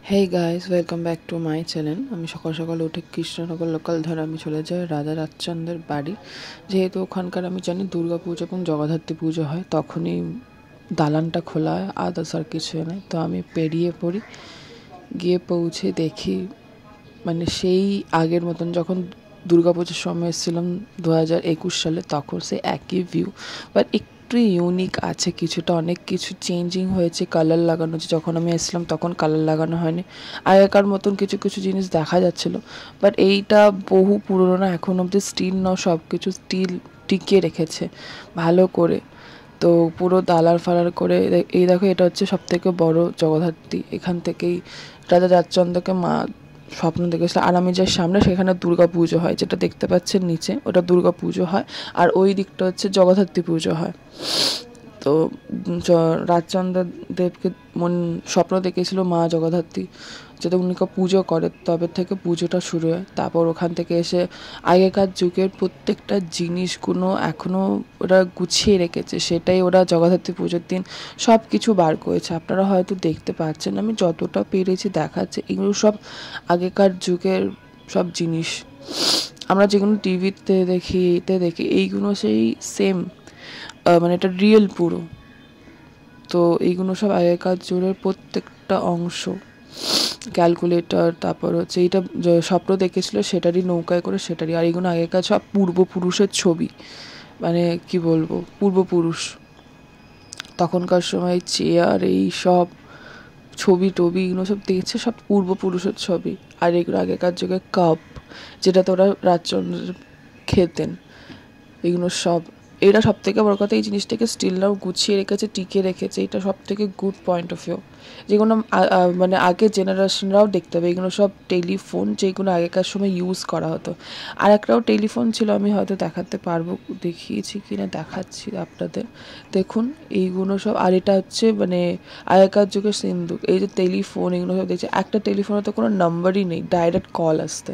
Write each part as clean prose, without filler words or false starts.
Hey guys, welcome back to my channel. আমি সকাল সকাল উঠে কৃষ্ণনগর লোকাল ধরে আমি চলে যাই রাধা রাজচন্দ্রের বাড়ি। যেহেতু ওখানকার আমি জানি দুর্গা পুজো এবং জগদ্ধাত্রী পুজো হয়, তখনই দালানটা খোলা হয়, আদার্স আর কিছু নয়। তো আমি পেরিয়ে পড়ি, গিয়ে পৌঁছে দেখি মানে সেই আগের মতন যখন দুর্গাপুজোর সময় এসেছিলাম 2021 সালে, তখন সে একই ভিউ, বাট একটু ইউনিক আছে কিছুটা, অনেক কিছু চেঞ্জিং হয়েছে। কালার লাগানো হচ্ছে, যখন আমি এসেছিলাম তখন কালার লাগানো হয়নি। আগেকার মতন কিছু কিছু জিনিস দেখা যাচ্ছিলো, বাট এইটা বহু পুরনো না, এখন অব্দি স্টিল না, সব কিছু স্টিল টিকিয়ে রেখেছে ভালো করে। তো পুরো দালার ফালার করে এই দেখো, এটা হচ্ছে সব থেকে বড় জগদ্ধাত্রী। এখান থেকেই রাজা রাজচন্দ্রকে মা স্বপ্ন দেখেছিল। আর আমি যার সামনে, সেখানে দুর্গা পুজো হয়, যেটা দেখতে পাচ্ছেন নিচে, ওটা দুর্গা পুজো হয়। আর ওই দিকটা হচ্ছে জগদ্ধাত্রী পুজো হয়। তো রাজচন্দ্র দেবকে স্বপ্ন দেখেছিল মা জগদ্ধাত্রী যাতে উনিকে পুজো করে, তবে থেকে পুজোটা শুরু হয়। তারপর ওখান থেকে এসে আগেকার যুগের প্রত্যেকটা জিনিসগুলো এখনও ওরা গুছিয়ে রেখেছে, সেটাই ওরা জগদ্ধাত্রী পুজোর দিন সব কিছু বার করেছে। আপনারা হয়তো দেখতে পাচ্ছেন, আমি যতটা পেরেছি দেখাচ্ছে। এগুলো সব আগেকার যুগের সব জিনিস, আমরা যেগুলো টিভিতে দেখি, এতে দেখি, এইগুলো সেই সেম, মানে এটা রিয়েল পুরো। তো এইগুলো সব আগেকার যুগের প্রত্যেকটা অংশ, ক্যালকুলেটর, তারপর হচ্ছে এইটা স্বপ্ন দেখেছিল সেটারই নৌকায় করে, সেটারই। আর এইগুলো আগেকার সব পূর্বপুরুষের ছবি, মানে কি বলবো, পূর্বপুরুষ তখনকার সময় চেয়ার, এই সব ছবি টবি এগুলো সব দেখছে, সব পূর্বপুরুষের ছবি। আর এগুলো আগেকার যুগে কাপ, যেটাতে ওরা রাজচন্দ্র খেতেন, এগুলো সব। এটা সব থেকে বড় কথা, এই জিনিসটাকে স্টিলরাও গুছিয়ে রেখেছে, টিকিয়ে রেখেছে, এটা সব থেকে গুড পয়েন্ট অফ ভিউ, যেগুলো মানে আগের জেনারেশনরাও দেখতে হবে। এগুলো সব টেলিফোন, যেগুলো আগেকার সময় ইউজ করা হতো। আর একটাও টেলিফোন ছিল, আমি হয়তো দেখাতে পারবো, দেখিয়েছি কি না, দেখাচ্ছি আপনাদের, দেখুন এইগুলো সব। আর এটা হচ্ছে মানে আগেকার যুগের সিন্দুক। এই যে টেলিফোন, এগুলো সব দেখছি, একটা টেলিফোনে তো কোনো নাম্বারই নেই, ডাইরেক্ট কল আসতো।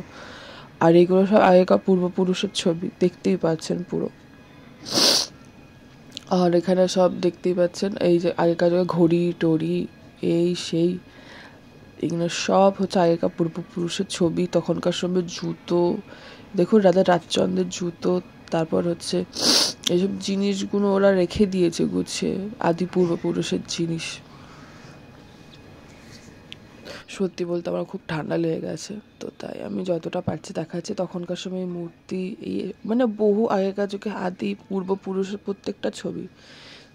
আর এগুলো সব আগেকার পূর্বপুরুষের ছবি, দেখতেই পাচ্ছেন পুরো। আর এখানে সব দেখতেই পাচ্ছেন, এই যে আগেকার ঘড়ি টড়ি, এই সেই, এগুলো সব হচ্ছে আগেকার পূর্বপুরুষের ছবি। তখনকার সময় জুতো দেখুন, রাজা রাজচন্দ্রের জুতো, তারপর হচ্ছে এইসব জিনিসগুলো ওরা রেখে দিয়েছে গুছিয়ে, আদি পূর্বপুরুষের জিনিস। সত্যি বলতে আমার খুব ঠান্ডা লেগে গেছে, তো তাই আমি যতটা পারছি দেখাচ্ছি। তখনকার সময় মূর্তি, এই মানে বহু আগেকার যুগে আদি পূর্বপুরুষের প্রত্যেকটা ছবি।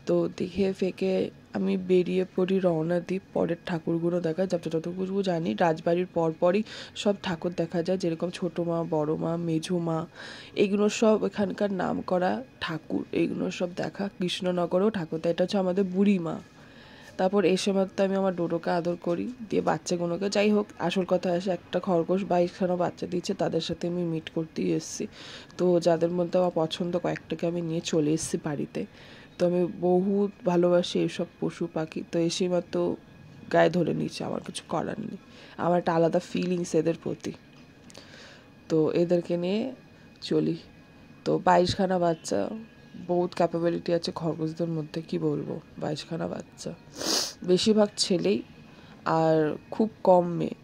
তো দেখে ফেকে আমি বেরিয়ে পড়ি, রওনা দিই পরের ঠাকুরগুলো দেখা। যতটুকু জানি রাজবাড়ির পরপরই সব ঠাকুর দেখা যায়, যেরকম ছোটো মা, বড় মা, মেঝো মা, এগুলো সব এখানকার নাম করা ঠাকুর। এইগুলো সব দেখা। কৃষ্ণনগরেও ঠাকুর, এটা হচ্ছে আমাদের বুড়ি মা। তারপর এসে মাত্র আমি আমার ডোডোকে আদর করি, দিয়ে বাচ্চাগুলোকে, যাই হোক আসল কথা আসে, একটা খরগোশ 22খানা বাচ্চা দিচ্ছে, তাদের সাথে আমি মিট করতেই এসেছি। তো যাদের মধ্যে আমার পছন্দ কয়েকটাকে আমি নিয়ে চলে এসেছি বাড়িতে। তো আমি বহুত ভালোবাসি এইসব পশু পাখি, তো এসে মাত্র গায়ে ধরে নিচ্ছে, আমার কিছু করার নেই। আমার একটা আলাদা ফিলিংস এদের প্রতি, তো এদেরকে নিয়ে চলি। তো 22খানা বাচ্চা, বহুত ক্যাপাবিলিটি আছে খরগোশদের মধ্যে, কি বলবো, 22খানা বাচ্চা, বেশিরভাগ ছেলেই, আর খুব কম মেয়ে।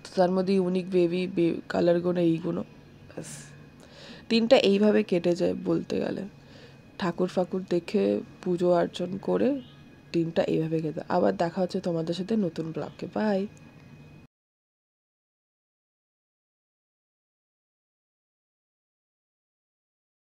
তো তার মধ্যে ইউনিক বেবি কালারগুলো এইগুলো, ব্যাস দিনটা এইভাবে কেটে যায় বলতে গেলে। ঠাকুর ফাকুর দেখে পুজো অর্চন করে দিনটা এইভাবে কেটে। আবার দেখা হচ্ছে তোমাদের সাথে নতুন ব্লগে। বাই।